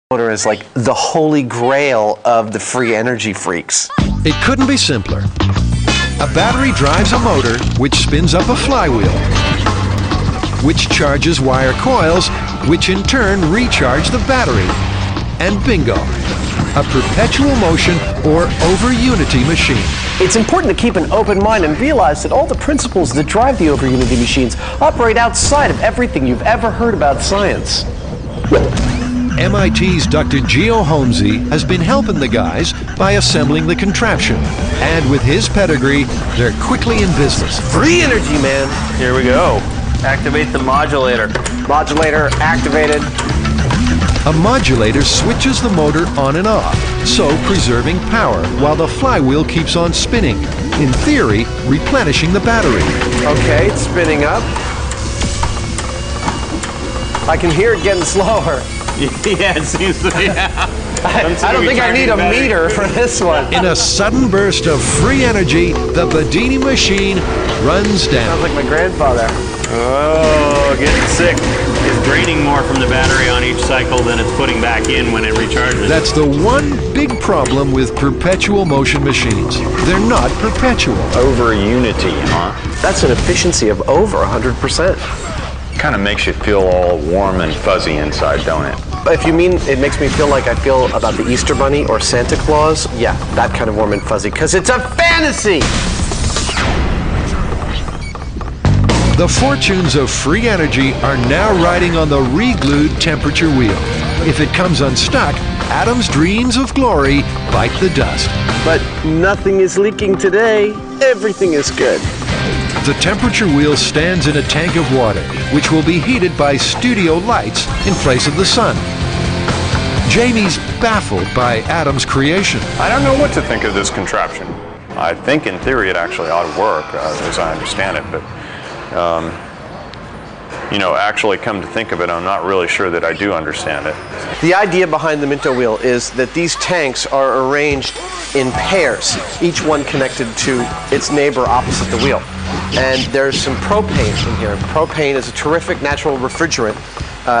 Motor is like the holy grail of the free energy freaks. It couldn't be simpler. A battery drives a motor which spins up a flywheel, which charges wire coils, which in turn recharge the battery. And bingo, a perpetual motion or over-unity machine. It's important to keep an open mind and realize that all the principles that drive the over-unity machines operate outside of everything you've ever heard about science. MIT's Dr. Geo Holmesy has been helping the guys by assembling the contraption. And with his pedigree, they're quickly in business. Free energy, man. Here we go. Activate the modulator. Modulator activated. A modulator switches the motor on and off, so preserving power while the flywheel keeps on spinning, in theory, replenishing the battery. Okay, it's spinning up. I can hear it getting slower. Yeah, it seems to be. I don't think I need a meter for this one. In a sudden burst of free energy, the Bedini machine runs down. Sounds like my grandfather. Oh, getting sick. It's draining more from the battery on each cycle than it's putting back in when it recharges. That's the one big problem with perpetual motion machines. They're not perpetual. Over unity, huh? That's an efficiency of over 100%. Kind of makes you feel all warm and fuzzy inside, don't it? If you mean it makes me feel like I feel about the Easter Bunny or Santa Claus, yeah, that kind of warm and fuzzy, because it's a fantasy! The fortunes of free energy are now riding on the re-glued temperature wheel. If it comes unstuck, Adam's dreams of glory bite the dust. But nothing is leaking today. Everything is good. The temperature wheel stands in a tank of water, which will be heated by studio lights in place of the sun. Jamie's baffled by Adam's creation. I don't know what to think of this contraption. I think in theory it actually ought to work, as I understand it, but you know, actually come to think of it, I'm not really sure that I do understand it. The idea behind the Minto wheel is that these tanks are arranged in pairs, each one connected to its neighbor opposite the wheel. And there's some propane in here. Propane is a terrific natural refrigerant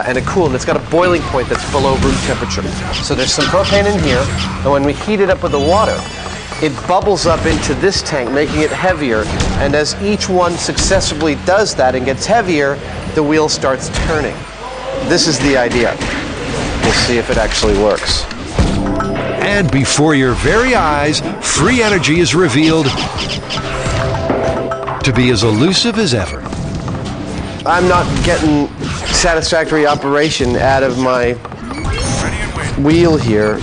and a coolant. It's got a boiling point that's below room temperature. So there's some propane in here, and when we heat it up with the water, it bubbles up into this tank, making it heavier. And as each one successively does that and gets heavier, the wheel starts turning. This is the idea. We'll see if it actually works. And before your very eyes, free energy is revealed to be as elusive as ever. I'm not getting satisfactory operation out of my wheel here.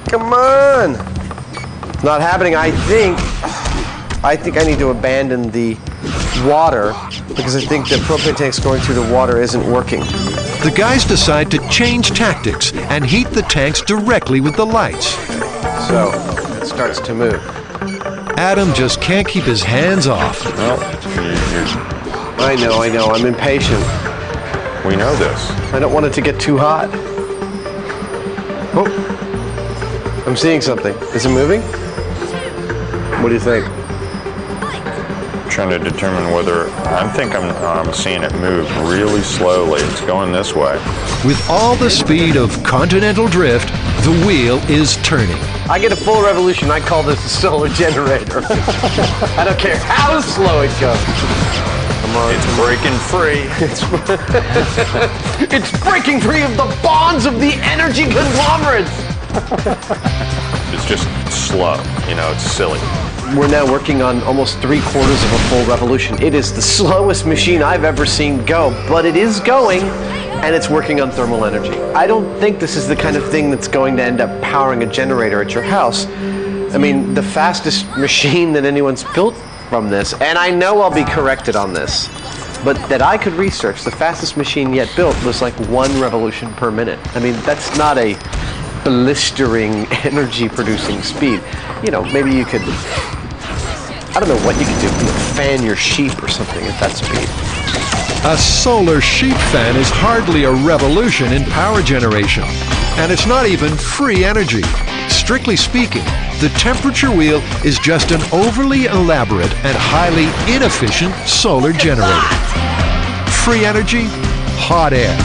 Come on! Not happening. I think I need to abandon the water because I think the propane tanks going through the water isn't working. The guys decide to change tactics and heat the tanks directly with the lights. So it starts to move. Adam just can't keep his hands off. Well, I know. I'm impatient. we know this. I don't want it to get too hot. Oh, I'm seeing something. Is it moving? What do you think? Trying to determine whether I'm seeing it move really slowly. It's going this way. With all the speed of continental drift, the wheel is turning. I get a full revolution. I call this a solar generator. I don't care how slow it goes. Come on. It's breaking free. It's breaking free of the bonds of the energy conglomerates. It's just slow. You know, it's silly. We're now working on almost 3/4 of a full revolution. It is the slowest machine I've ever seen go, but it is going, and it's working on thermal energy. I don't think this is the kind of thing that's going to end up powering a generator at your house. I mean, the fastest machine that anyone's built from this, and I know I'll be corrected on this, but that I could research, the fastest machine yet built was like 1 revolution per minute. I mean, that's not a blistering energy producing speed. You know, maybe you could, I don't know what you could do. You could fan your sheep or something at that speed. A solar sheep fan is hardly a revolution in power generation. And it's not even free energy. Strictly speaking, the temperature wheel is just an overly elaborate and highly inefficient solar generator. Free energy, hot air.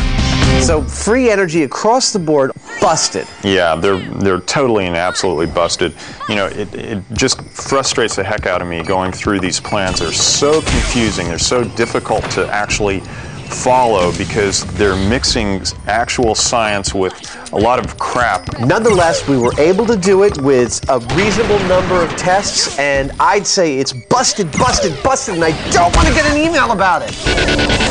So free energy across the board, busted. Yeah, they're totally and absolutely busted. You know, it just frustrates the heck out of me going through these plans. They're so confusing. They're so difficult to actually follow because they're mixing actual science with a lot of crap. Nonetheless, we were able to do it with a reasonable number of tests, and I'd say it's busted, busted, busted, and I don't want to get an email about it.